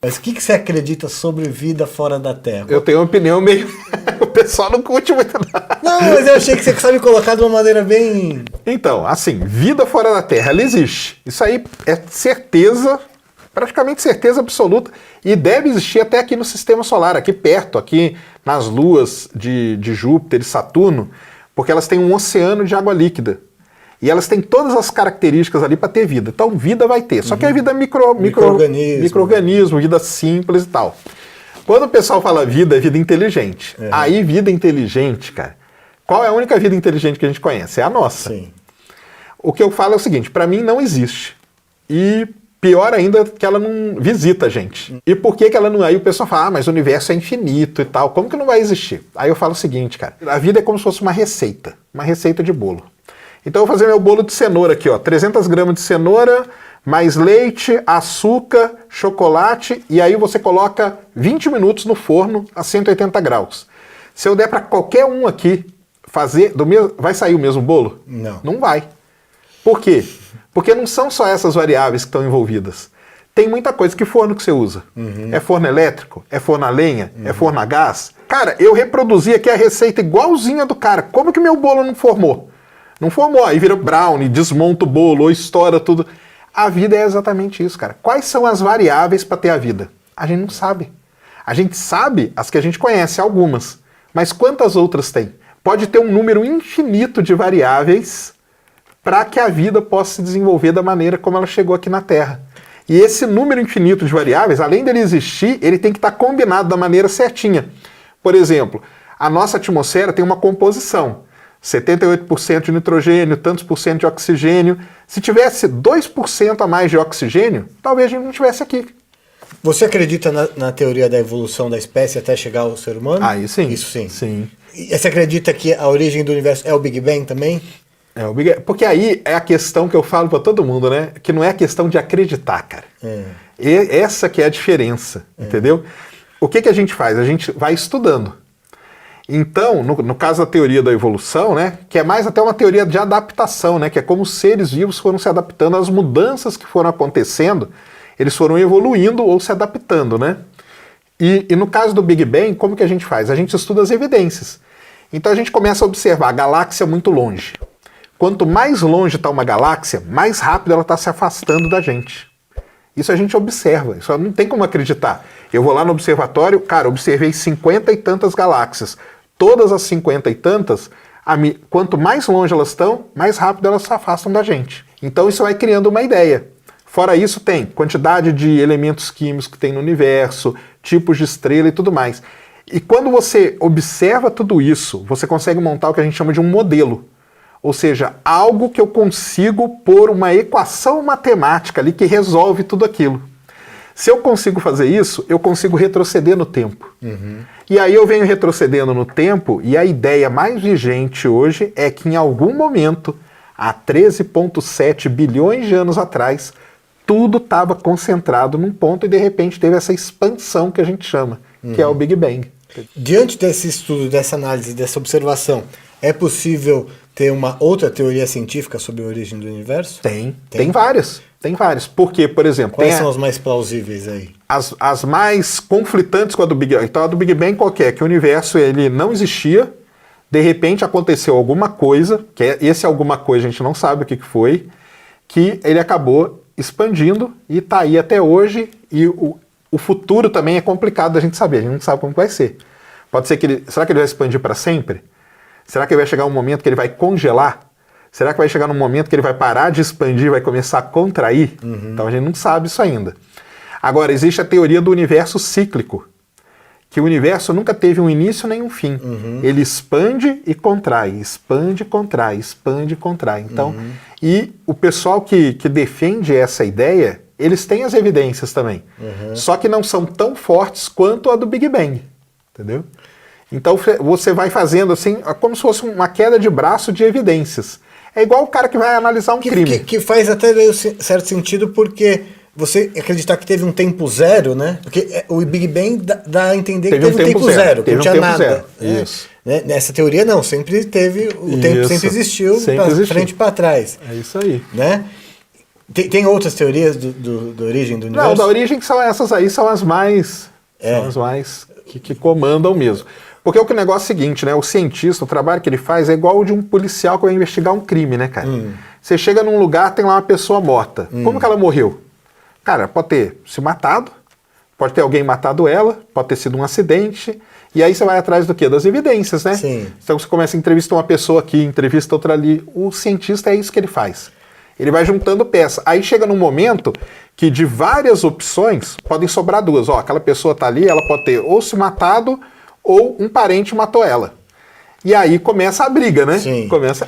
Mas o que você acredita sobre vida fora da Terra? Eu tenho uma opinião meio... o pessoal não curte muito. Não, mas eu achei que você sabe colocar de uma maneira bem... Então, assim, vida fora da Terra, ela existe. Isso aí é certeza, praticamente certeza absoluta. E deve existir até aqui no Sistema Solar, aqui perto, aqui nas luas de Júpiter e Saturno, porque elas têm um oceano de água líquida. E elas têm todas as características ali para ter vida. Então, vida vai ter. Só que é vida micro-organismo, vida simples e tal. Quando o pessoal fala vida, é vida inteligente. Aí, vida inteligente, cara, qual é a única vida inteligente que a gente conhece? É a nossa. Sim. O que eu falo é o seguinte, para mim não existe. E pior ainda que ela não visita a gente. E por que ela não... Aí o pessoal fala, mas o universo é infinito e tal. Como que não vai existir? Aí eu falo o seguinte, cara, a vida é como se fosse uma receita de bolo. Então eu vou fazer meu bolo de cenoura aqui, ó, 300 gramas de cenoura, mais leite, açúcar, chocolate, e aí você coloca 20 minutos no forno a 180 graus. Se eu der para qualquer um aqui fazer, vai sair o mesmo bolo? Não. Não vai. Por quê? Porque não são só essas variáveis que estão envolvidas. Tem muita coisa. Que forno que você usa? É forno elétrico? É forno a lenha? É forno a gás? Cara, eu reproduzi aqui a receita igualzinha do cara. Como que meu bolo não formou? Não formou, aí vira brownie, desmonta o bolo, ou estoura tudo. A vida é exatamente isso, cara. Quais são as variáveis para ter a vida? A gente não sabe. A gente sabe as que a gente conhece, algumas. Mas quantas outras tem? Pode ter um número infinito de variáveis para que a vida possa se desenvolver da maneira como ela chegou aqui na Terra. E esse número infinito de variáveis, além dele existir, ele tem que estar combinado da maneira certinha. Por exemplo, a nossa atmosfera tem uma composição. 78% de nitrogênio, tantos por cento de oxigênio. Se tivesse 2% a mais de oxigênio, talvez a gente não estivesse aqui. Você acredita na teoria da evolução da espécie até chegar ao ser humano? Aí sim. Isso sim. Sim. E você acredita que a origem do universo é o Big Bang também? Porque aí é a questão que eu falo para todo mundo, né? Que não é a questão de acreditar, cara. Essa que é a diferença, entendeu? O que a gente faz? A gente vai estudando. Então, no caso da teoria da evolução, né, que é mais até uma teoria de adaptação, né, que é como os seres vivos foram se adaptando às mudanças que foram acontecendo, eles foram evoluindo ou se adaptando, né? E no caso do Big Bang, como que a gente faz? A gente estuda as evidências. Então a gente começa a observar a galáxia muito longe. Quanto mais longe está uma galáxia, mais rápido ela está se afastando da gente. Isso a gente observa, isso não tem como acreditar. Eu vou lá no observatório, cara, observei 50 e tantas galáxias. Todas as 50 e tantas, quanto mais longe elas estão, mais rápido elas se afastam da gente. Então isso vai criando uma ideia. Fora isso tem quantidade de elementos químicos que tem no universo, tipos de estrela e tudo mais. E quando você observa tudo isso, você consegue montar o que a gente chama de um modelo. Ou seja, algo que eu consigo pôr uma equação matemática ali que resolve tudo aquilo. Se eu consigo fazer isso, eu consigo retroceder no tempo. E aí eu venho retrocedendo no tempo e a ideia mais vigente hoje é que em algum momento, há 13,7 bilhões de anos atrás, tudo estava concentrado num ponto e de repente teve essa expansão que a gente chama, que é o Big Bang. Diante desse estudo, dessa análise, dessa observação, é possível ter uma outra teoria científica sobre a origem do universo? Tem várias. Tem várias. Porque, por exemplo... Quais são as mais plausíveis aí? As mais conflitantes com a do Big Bang. Então a do Big Bang qualquer, que o universo ele não existia, de repente aconteceu alguma coisa, esse alguma coisa a gente não sabe o que foi, que ele acabou expandindo e está aí até hoje, e o futuro também é complicado da gente saber, a gente não sabe como vai ser. Pode ser que será que ele vai expandir para sempre? Será que vai chegar um momento que ele vai congelar? Será que vai chegar num momento que ele vai parar de expandir e vai começar a contrair? Então a gente não sabe isso ainda. Agora, existe a teoria do universo cíclico, que o universo nunca teve um início nem um fim. Ele expande e contrai, expande e contrai, expande e contrai. Então, e o pessoal que defende essa ideia, eles têm as evidências também. Só que não são tão fortes quanto a do Big Bang. Entendeu? Então você vai fazendo assim, como se fosse uma queda de braço de evidências. É igual o cara que vai analisar um crime. Que faz até meio certo sentido, porque você acreditar que teve um tempo zero, né? Porque o Big Bang dá a entender que teve um tempo zero, que não tinha nada. Isso. Né? Nessa teoria não, sempre teve, o tempo sempre existiu, para frente e para trás. É isso aí. Né? Tem outras teorias da origem do universo? Não, da origem que são essas aí, são as mais... São as mais que comandam mesmo. Porque o negócio é o seguinte, né? O cientista, o trabalho que ele faz é igual o de um policial que vai investigar um crime, né, cara? Você chega num lugar, tem lá uma pessoa morta. Como que ela morreu? Cara, pode ter se matado, pode ter alguém matado ela, pode ter sido um acidente, e aí você vai atrás do quê? Das evidências, né? Sim. Então você começa a entrevistar uma pessoa aqui, entrevista outra ali. O cientista é isso que ele faz. Ele vai juntando peça. Aí chega num momento que de várias opções podem sobrar duas. Ó, aquela pessoa tá ali, ela pode ter ou se matado ou um parente matou ela. E aí começa a briga, né? Sim. Começa